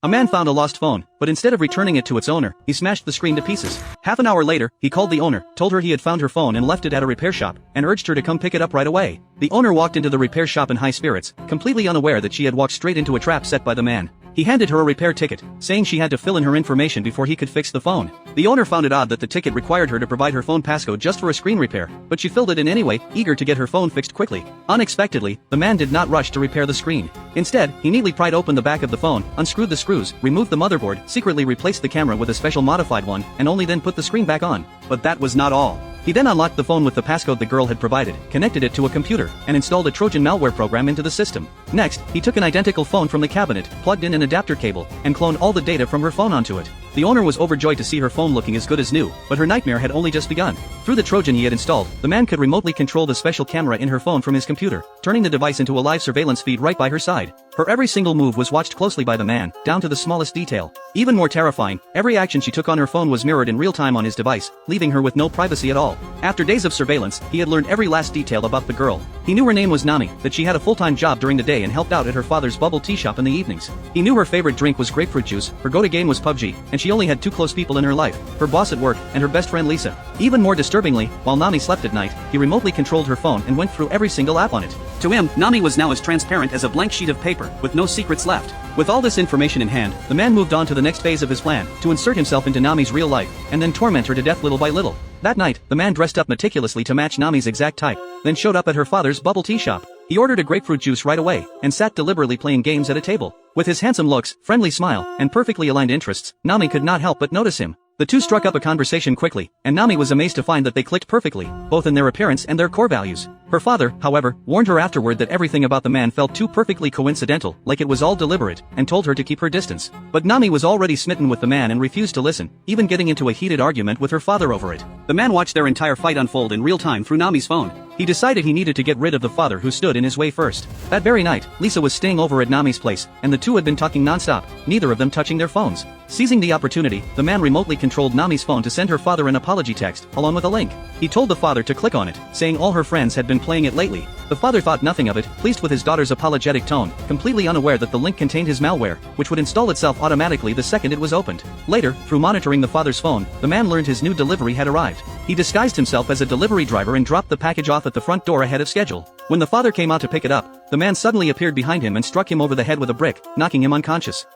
A man found a lost phone, but instead of returning it to its owner, he smashed the screen to pieces. Half an hour later, he called the owner, told her he had found her phone and left it at a repair shop, and urged her to come pick it up right away. The owner walked into the repair shop in high spirits, completely unaware that she had walked straight into a trap set by the man. He handed her a repair ticket, saying she had to fill in her information before he could fix the phone. The owner found it odd that the ticket required her to provide her phone passcode just for a screen repair, but she filled it in anyway, eager to get her phone fixed quickly. Unexpectedly, the man did not rush to repair the screen. Instead, he neatly pried open the back of the phone, unscrewed the screws, removed the motherboard, secretly replaced the camera with a special modified one, and only then put the screen back on. But that was not all. He then unlocked the phone with the passcode the girl had provided, connected it to a computer, and installed a Trojan malware program into the system. Next, he took an identical phone from the cabinet, plugged in an adapter cable, and cloned all the data from her phone onto it. The owner was overjoyed to see her phone looking as good as new, but her nightmare had only just begun. Through the Trojan he had installed, the man could remotely control the special camera in her phone from his computer, turning the device into a live surveillance feed right by her side. Her every single move was watched closely by the man, down to the smallest detail. Even more terrifying, every action she took on her phone was mirrored in real time on his device, leaving her with no privacy at all. After days of surveillance, he had learned every last detail about the girl. He knew her name was Nami, that she had a full-time job during the day and helped out at her father's bubble tea shop in the evenings. He knew her favorite drink was grapefruit juice, her go-to game was PUBG, and she only had two close people in her life, her boss at work, and her best friend Lisa. Even more disturbingly, while Nami slept at night, he remotely controlled her phone and went through every single app on it. To him, Nami was now as transparent as a blank sheet of paper, with no secrets left. With all this information in hand, the man moved on to the next phase of his plan, to insert himself into Nami's real life, and then torment her to death little by little. That night, the man dressed up meticulously to match Nami's exact type, then showed up at her father's bubble tea shop. He ordered a grapefruit juice right away, and sat deliberately playing games at a table. With his handsome looks, friendly smile, and perfectly aligned interests, Nami could not help but notice him. The two struck up a conversation quickly, and Nami was amazed to find that they clicked perfectly, both in their appearance and their core values. Her father, however, warned her afterward that everything about the man felt too perfectly coincidental, like it was all deliberate, and told her to keep her distance. But Nami was already smitten with the man and refused to listen, even getting into a heated argument with her father over it. The man watched their entire fight unfold in real time through Nami's phone. He decided he needed to get rid of the father who stood in his way first. That very night, Lisa was staying over at Nami's place, and the two had been talking non-stop, neither of them touching their phones. Seizing the opportunity, the man remotely controlled Nami's phone to send her father an apology text, along with a link. He told the father to click on it, saying all her friends had been playing it lately. The father thought nothing of it, pleased with his daughter's apologetic tone, completely unaware that the link contained his malware, which would install itself automatically the second it was opened. Later, through monitoring the father's phone, the man learned his new delivery had arrived. He disguised himself as a delivery driver and dropped the package off at the front door ahead of schedule. When the father came out to pick it up, the man suddenly appeared behind him and struck him over the head with a brick, knocking him unconscious.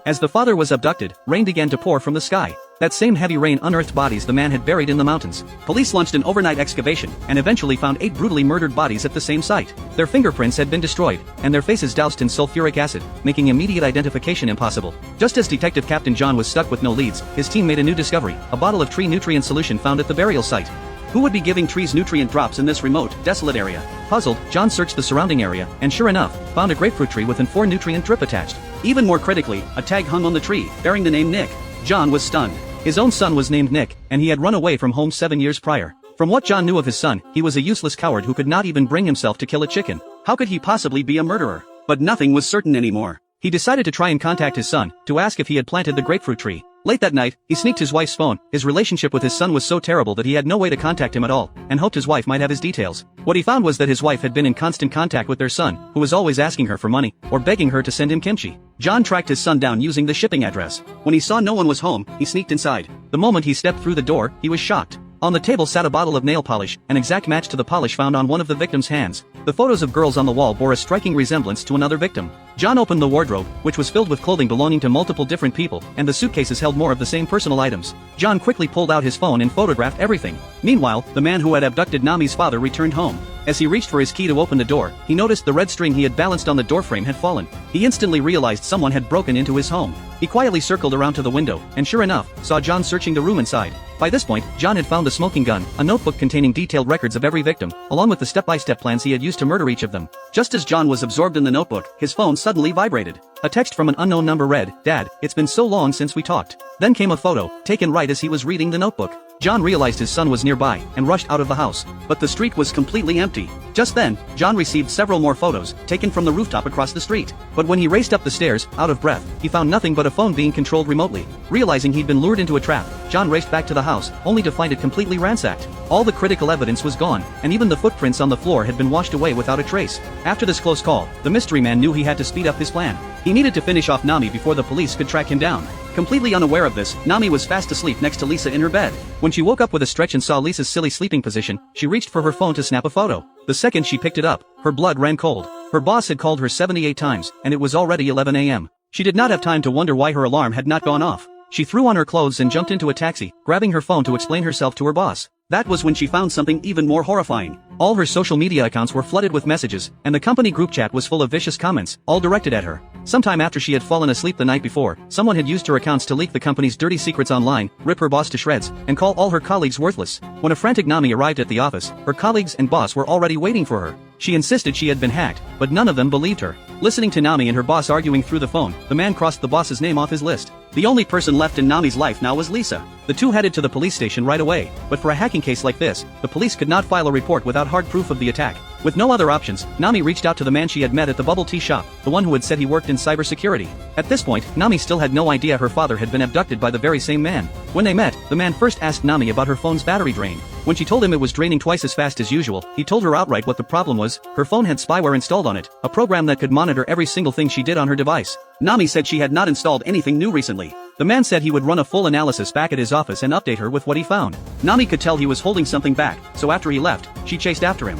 As the father was abducted, rain began to pour from the sky. That same heavy rain unearthed bodies the man had buried in the mountains. Police launched an overnight excavation, and eventually found 8 brutally murdered bodies at the same site. Their fingerprints had been destroyed, and their faces doused in sulfuric acid, making immediate identification impossible. Just as Detective Captain John was stuck with no leads, his team made a new discovery, a bottle of tree nutrient solution found at the burial site. Who would be giving trees nutrient drops in this remote, desolate area? Puzzled, John searched the surrounding area, and sure enough, found a grapefruit tree with an 4 nutrient drip attached. Even more critically, a tag hung on the tree, bearing the name Nick. John was stunned. His own son was named Nick, and he had run away from home 7 years prior. From what John knew of his son, he was a useless coward who could not even bring himself to kill a chicken. How could he possibly be a murderer? But nothing was certain anymore. He decided to try and contact his son, to ask if he had planted the grapefruit tree. Late that night, he sneaked his wife's phone. His relationship with his son was so terrible that he had no way to contact him at all, and hoped his wife might have his details. What he found was that his wife had been in constant contact with their son, who was always asking her for money, or begging her to send him kimchi. John tracked his son down using the shipping address. When he saw no one was home, he sneaked inside. The moment he stepped through the door, he was shocked. On the table sat a bottle of nail polish, an exact match to the polish found on one of the victim's hands. The photos of girls on the wall bore a striking resemblance to another victim. John opened the wardrobe, which was filled with clothing belonging to multiple different people, and the suitcases held more of the same personal items. John quickly pulled out his phone and photographed everything. Meanwhile, the man who had abducted Nami's father returned home. As he reached for his key to open the door, he noticed the red string he had balanced on the doorframe had fallen. He instantly realized someone had broken into his home. He quietly circled around to the window, and sure enough, saw John searching the room inside. By this point, John had found the smoking gun, a notebook containing detailed records of every victim, along with the step-by-step plans he had used to murder each of them. Just as John was absorbed in the notebook, his phone suddenly vibrated. A text from an unknown number read, "Dad, it's been so long since we talked." Then came a photo, taken right as he was reading the notebook. John realized his son was nearby, and rushed out of the house. But the street was completely empty. Just then, John received several more photos, taken from the rooftop across the street. But when he raced up the stairs, out of breath, he found nothing but a phone being controlled remotely. Realizing he'd been lured into a trap, John raced back to the house, only to find it completely ransacked. All the critical evidence was gone, and even the footprints on the floor had been washed away without a trace. After this close call, the mystery man knew he had to speed up his plan. He needed to finish off Nami before the police could track him down. Completely unaware of this, Nami was fast asleep next to Lisa in her bed. When she woke up with a stretch and saw Lisa's silly sleeping position, she reached for her phone to snap a photo. The second she picked it up, her blood ran cold. Her boss had called her 78 times, and it was already 11 a.m. She did not have time to wonder why her alarm had not gone off. She threw on her clothes and jumped into a taxi, grabbing her phone to explain herself to her boss. That was when she found something even more horrifying. All her social media accounts were flooded with messages, and the company group chat was full of vicious comments, all directed at her. Sometime after she had fallen asleep the night before, someone had used her accounts to leak the company's dirty secrets online, rip her boss to shreds, and call all her colleagues worthless. When a frantic Nami arrived at the office, her colleagues and boss were already waiting for her. She insisted she had been hacked, but none of them believed her. Listening to Nami and her boss arguing through the phone, the man crossed the boss's name off his list. The only person left in Nami's life now was Lisa. The two headed to the police station right away, but for a hacking case like this, the police could not file a report without hard proof of the attack. With no other options, Nami reached out to the man she had met at the bubble tea shop, the one who had said he worked in cybersecurity. At this point, Nami still had no idea her father had been abducted by the very same man. When they met, the man first asked Nami about her phone's battery drain. When she told him it was draining twice as fast as usual, he told her outright what the problem was. Her phone had spyware installed on it, a program that could monitor every single thing she did on her device. Nami said she had not installed anything new recently. The man said he would run a full analysis back at his office and update her with what he found. Nami could tell he was holding something back, so after he left, she chased after him.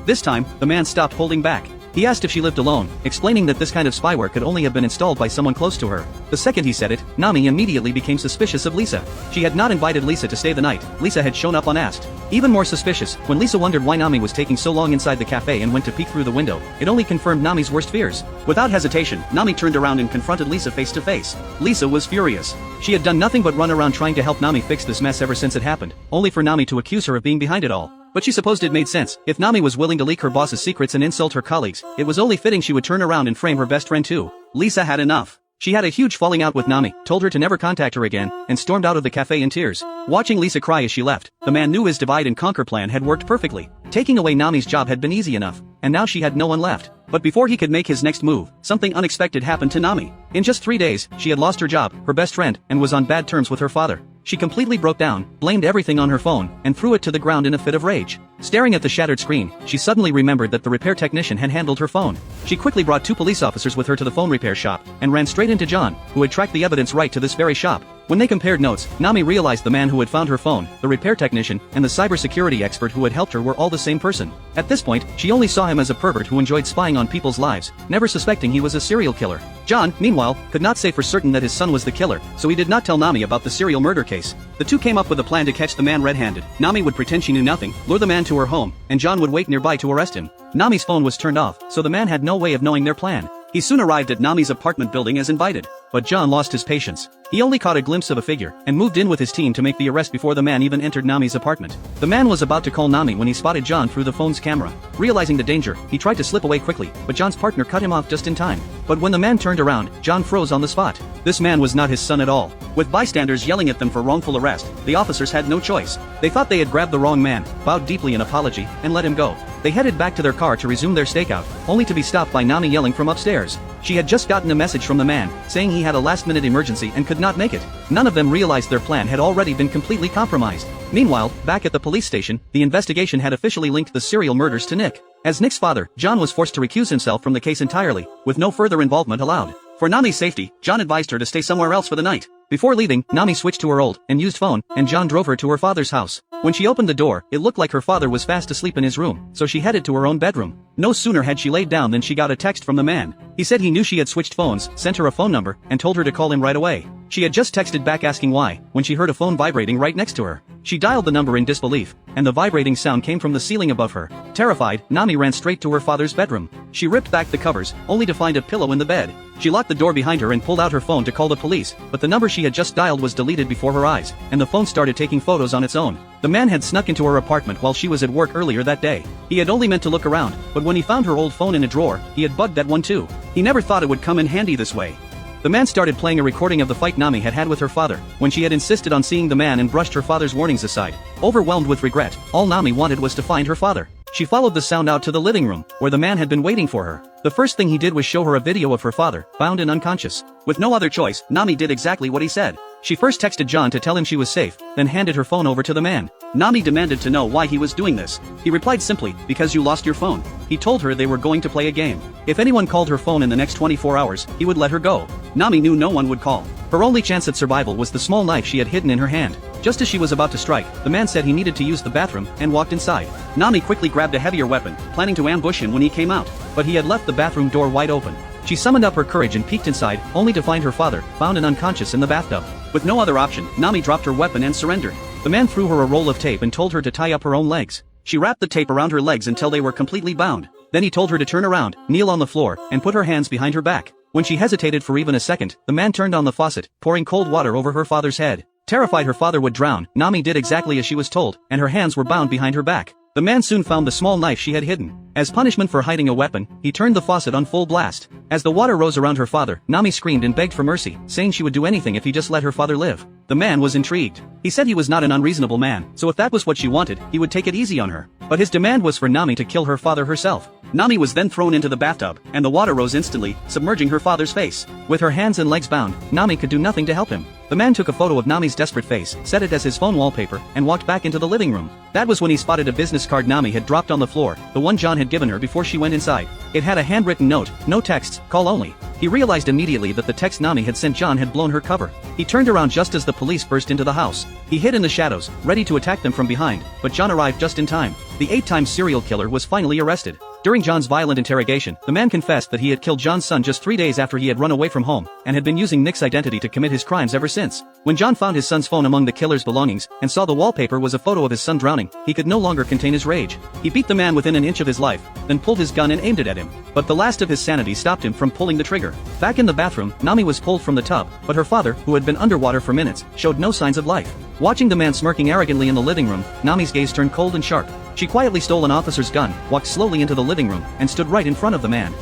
This time, the man stopped holding back. He asked if she lived alone, explaining that this kind of spyware could only have been installed by someone close to her. The second he said it, Nami immediately became suspicious of Lisa. She had not invited Lisa to stay the night. Lisa had shown up unasked. Even more suspicious, when Lisa wondered why Nami was taking so long inside the cafe and went to peek through the window, it only confirmed Nami's worst fears. Without hesitation, Nami turned around and confronted Lisa face to face. Lisa was furious. She had done nothing but run around trying to help Nami fix this mess ever since it happened, only for Nami to accuse her of being behind it all. But she supposed it made sense. If Nami was willing to leak her boss's secrets and insult her colleagues, it was only fitting she would turn around and frame her best friend too. Lisa had enough. She had a huge falling out with Nami, told her to never contact her again, and stormed out of the cafe in tears. Watching Lisa cry as she left, the man knew his divide and conquer plan had worked perfectly. Taking away Nami's job had been easy enough, and now she had no one left. But before he could make his next move, something unexpected happened to Nami. In just 3 days, she had lost her job, her best friend, and was on bad terms with her father. She completely broke down, blamed everything on her phone, and threw it to the ground in a fit of rage. Staring at the shattered screen, she suddenly remembered that the repair technician had handled her phone. She quickly brought 2 police officers with her to the phone repair shop, and ran straight into John, who had tracked the evidence right to this very shop. When they compared notes, Nami realized the man who had found her phone, the repair technician, and the cybersecurity expert who had helped her were all the same person. At this point, she only saw him as a pervert who enjoyed spying on people's lives, never suspecting he was a serial killer. John, meanwhile, could not say for certain that his son was the killer, so he did not tell Nami about the serial murder case. The two came up with a plan to catch the man red-handed. Nami would pretend she knew nothing, lure the man to her home, and John would wait nearby to arrest him. Nami's phone was turned off, so the man had no way of knowing their plan. He soon arrived at Nami's apartment building as invited. But John lost his patience. He only caught a glimpse of a figure, and moved in with his team to make the arrest before the man even entered Nami's apartment. The man was about to call Nami when he spotted John through the phone's camera. Realizing the danger, he tried to slip away quickly, but John's partner cut him off just in time. But when the man turned around, John froze on the spot. This man was not his son at all. With bystanders yelling at them for wrongful arrest, the officers had no choice. They thought they had grabbed the wrong man, bowed deeply in apology, and let him go. They headed back to their car to resume their stakeout, only to be stopped by Nami yelling from upstairs. She had just gotten a message from the man, saying he had a last-minute emergency and could not make it. None of them realized their plan had already been completely compromised. Meanwhile, back at the police station, the investigation had officially linked the serial murders to Nick. As Nick's father, John was forced to recuse himself from the case entirely, with no further involvement allowed. For Nami's safety, John advised her to stay somewhere else for the night. Before leaving, Nami switched to her old and used phone, and John drove her to her father's house. When she opened the door, it looked like her father was fast asleep in his room, so she headed to her own bedroom. No sooner had she laid down than she got a text from the man. He said he knew she had switched phones, sent her a phone number, and told her to call him right away. She had just texted back asking why, when she heard a phone vibrating right next to her. She dialed the number in disbelief, and the vibrating sound came from the ceiling above her. Terrified, Nami ran straight to her father's bedroom. She ripped back the covers, only to find a pillow in the bed. She locked the door behind her and pulled out her phone to call the police, but the number she had just dialed was deleted before her eyes, and the phone started taking photos on its own. The man had snuck into her apartment while she was at work earlier that day. He had only meant to look around, but when he found her old phone in a drawer, he had bugged that one too. He never thought it would come in handy this way. The man started playing a recording of the fight Nami had had with her father, when she had insisted on seeing the man and brushed her father's warnings aside. Overwhelmed with regret, all Nami wanted was to find her father. She followed the sound out to the living room, where the man had been waiting for her. The first thing he did was show her a video of her father, bound and unconscious. With no other choice, Nami did exactly what he said. She first texted John to tell him she was safe, then handed her phone over to the man. Nami demanded to know why he was doing this. He replied simply, because you lost your phone. He told her they were going to play a game. If anyone called her phone in the next 24 hours, he would let her go. Nami knew no one would call. Her only chance at survival was the small knife she had hidden in her hand. Just as she was about to strike, the man said he needed to use the bathroom and walked inside. Nami quickly grabbed a heavier weapon, planning to ambush him when he came out, but he had left the bathroom door wide open. She summoned up her courage and peeked inside, only to find her father, bound and unconscious in the bathtub. With no other option, Nami dropped her weapon and surrendered. The man threw her a roll of tape and told her to tie up her own legs. She wrapped the tape around her legs until they were completely bound. Then he told her to turn around, kneel on the floor, and put her hands behind her back. When she hesitated for even a second, the man turned on the faucet, pouring cold water over her father's head. Terrified her father would drown, Nami did exactly as she was told, and her hands were bound behind her back. The man soon found the small knife she had hidden. As punishment for hiding a weapon, he turned the faucet on full blast. As the water rose around her father, Nami screamed and begged for mercy, saying she would do anything if he just let her father live. The man was intrigued. He said he was not an unreasonable man, so if that was what she wanted, he would take it easy on her. But his demand was for Nami to kill her father herself. Nami was then thrown into the bathtub, and the water rose instantly, submerging her father's face. With her hands and legs bound, Nami could do nothing to help him. The man took a photo of Nami's desperate face, set it as his phone wallpaper, and walked back into the living room. That was when he spotted a business card Nami had dropped on the floor, the one John had given her before she went inside. It had a handwritten note, no texts, call only. He realized immediately that the text Nami had sent John had blown her cover. He turned around just as the police burst into the house. He hid in the shadows, ready to attack them from behind, but John arrived just in time. The 8-time serial killer was finally arrested. During John's violent interrogation, the man confessed that he had killed John's son just 3 days after he had run away from home, and had been using Nick's identity to commit his crimes ever since. When John found his son's phone among the killer's belongings, and saw the wallpaper was a photo of his son drowning, he could no longer contain his rage. He beat the man within an inch of his life, then pulled his gun and aimed it at him. But the last of his sanity stopped him from pulling the trigger. Back in the bathroom, Nami was pulled from the tub, but her father, who had been underwater for minutes, showed no signs of life. Watching the man smirking arrogantly in the living room, Nami's gaze turned cold and sharp. She quietly stole an officer's gun, walked slowly into the living room, and stood right in front of the man.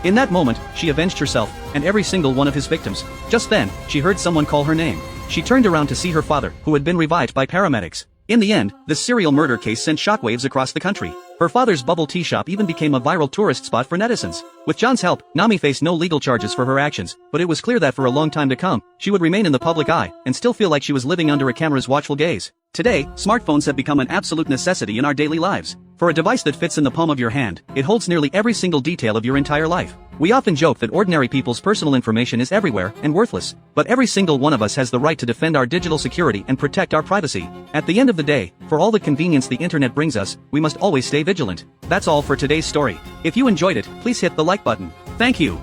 In that moment, she avenged herself, and every single one of his victims. Just then, she heard someone call her name. She turned around to see her father, who had been revived by paramedics. In the end, this serial murder case sent shockwaves across the country. Her father's bubble tea shop even became a viral tourist spot for netizens. With John's help, Nami faced no legal charges for her actions, but it was clear that for a long time to come, she would remain in the public eye, and still feel like she was living under a camera's watchful gaze. Today, smartphones have become an absolute necessity in our daily lives. For a device that fits in the palm of your hand, it holds nearly every single detail of your entire life. We often joke that ordinary people's personal information is everywhere and worthless, but every single one of us has the right to defend our digital security and protect our privacy. At the end of the day, for all the convenience the internet brings us, we must always stay vigilant. That's all for today's story. If you enjoyed it, please hit the like button. Thank you.